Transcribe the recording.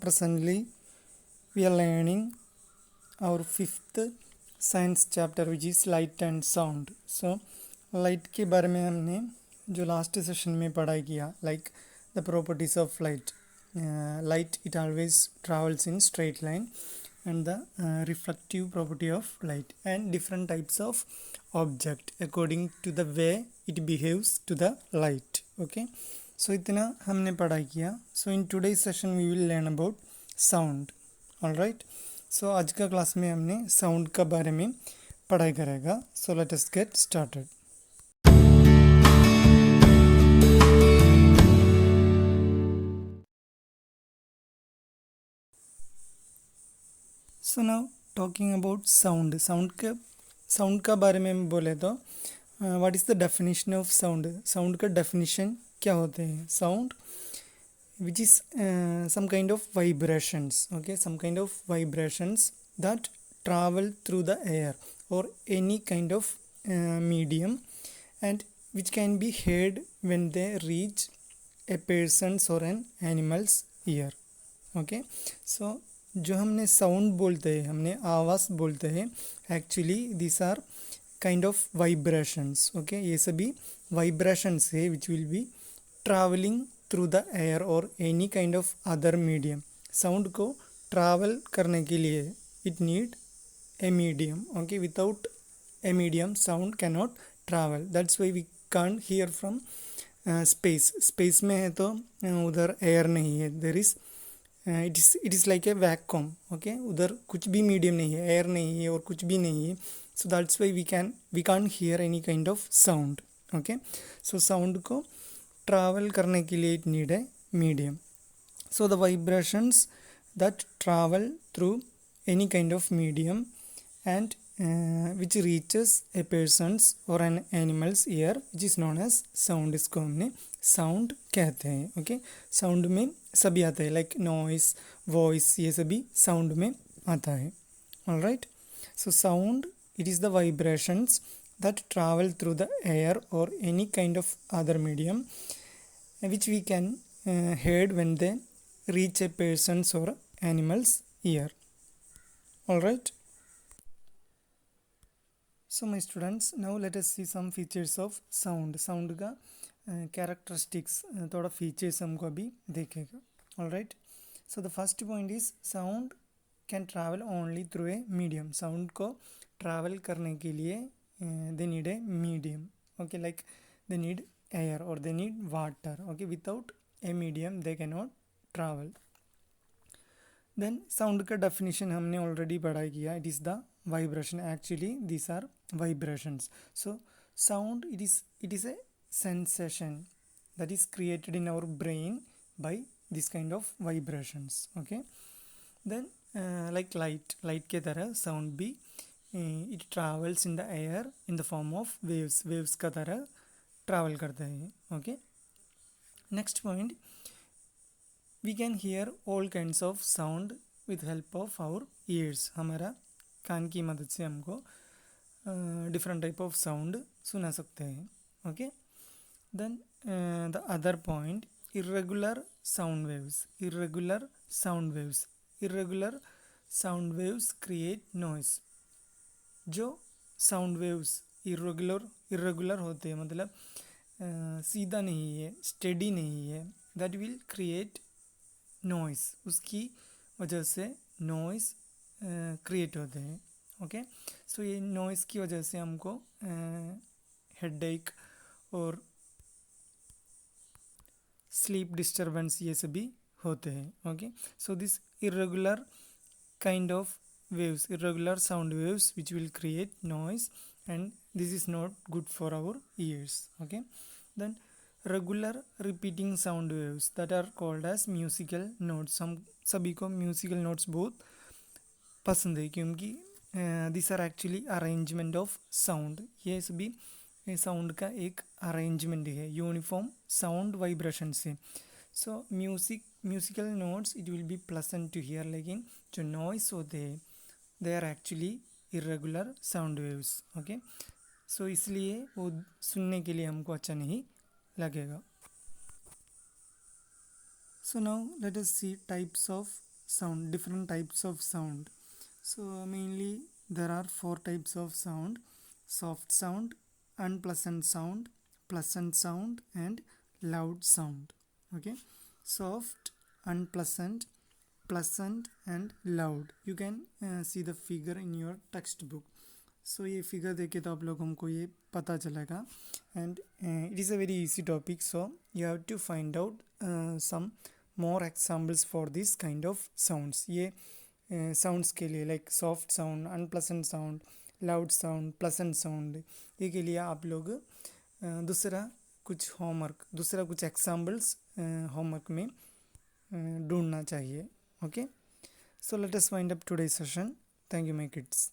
presently we are learning our fifth science chapter which is light and sound. So light के बारे में हमने जो लास्ट सेशन में पढ़ाई किया like the properties of light. Light it always travels in straight line and the reflective property of light and different types of object according to the way it behaves to the light. Okay, so इतना हमने पढ़ाई किया. So in today's session we will learn about sound. All right, so आज का class में हमने sound का बारे में पढ़ाई करेगा. So let us get started. So now talking about sound. Sound का बारे में बोले तो what is the definition of sound. Sound का डेफिनेशन क्या होते हैं. Sound which is some kind of vibrations. Okay, some kind of vibrations that travel through the air or any kind of medium and which can be heard when they reach a person's or an animal's ear. Okay, so जो हमने sound बोलते हैं, हमने आवाज़ बोलते हैं, actually this are kind of vibrations. Okay, ये सभी वाइब्रेशंस है which will be travelling through the air और any kind of other medium. Sound को ट्रैवल करने के लिए it need a medium. Okay, without a medium sound can not travel. That's why we can't hear from space में है तो उधर air नहीं है. There is it is like a vacuum. Okay, उधर कुछ भी मीडियम नहीं है, एयर नहीं है और कुछ भी नहीं है. So that's why we can't hear any kind of sound. Okay, so sound को ट्रैवल करने के लिए it need a medium. So the vibrations that travel through any kind of medium and which reaches a person's or an animal's ear which is known as sound. इसको हमने sound कहते हैं. Okay, sound में सभी आता है like noise, voice, ये सभी साउंड में आता है. Alright, so sound it is the vibrations that travel through the air or any kind of other medium which we can heard when they reach a person's or animal's ear. Alright, so my students, now let us see some features of sound. Sound का characteristics थोड़ा features हमको अभी देखेगा. Alright, so the first point is sound can travel only through a medium. Sound को travel करने के लिए they need a medium. Okay, like they need air or they need water. Okay, without a medium they cannot travel. Then sound का definition हमने already पढ़ा किया. It is the vibration. Actually these are vibrations. So sound it is a sensation that is created in our brain by this kind of vibrations. Okay, then like light के तरह sound भी it travels in the air in the form of waves का तरह travel करता है. Okay, next point, we can hear all kinds of sound with help of our ears. हमारा कान की मदद से हमको different type of sound सुना सकते हैं. Okay, then the other point, irregular sound waves create noise. जो साउंड वेव्स इरेगुलर होते हैं, मतलब सीधा नहीं है, स्टेडी नहीं है, दैट विल क्रिएट नॉइस. उसकी वजह से नॉइस क्रिएट होते हैं. ओके, सो ये नॉइस की वजह से हमको हेडेक और स्लीप डिस्टर्बेंस ये सभी होते हैं. Okay, so this irregular kind of waves, irregular sound waves which will create noise and this is not good for our ears. Okay, then regular repeating sound waves that are called as musical notes. हम सभी को musical notes बहुत पसंद है क्योंकि these are actually arrangement of sound. ये सभी sound का एक अरेंजमेंट है, यूनिफॉर्म साउंड वाइब्रेशन से. So musical notes it will be pleasant to hear, लेकिन जो नॉइस होते हैं they are actually irregular sound waves. Okay, so इसलिए वो सुनने के लिए हमको अच्छा नहीं लगेगा. So now let us see types of sound, different types of sound. So mainly there are four types of sound: soft sound, unpleasant sound, pleasant sound, and loud sound. Okay, soft, unpleasant, pleasant, and loud. You can see the figure in your textbook. सो ये figure देखे तो आप लोगों को ये पता चलेगा. And it is a very easy topic, so you have to find out some more examples for this kind of sounds. ये साउंड्स के लिए like soft sound, unpleasant sound, loud sound, pleasant sound, ये के लिए आप लोग दूसरा कुछ एग्जाम्पल्स होमवर्क में ढूंढना चाहिए. Okay, so let us wind up today's session. Thank you, my kids.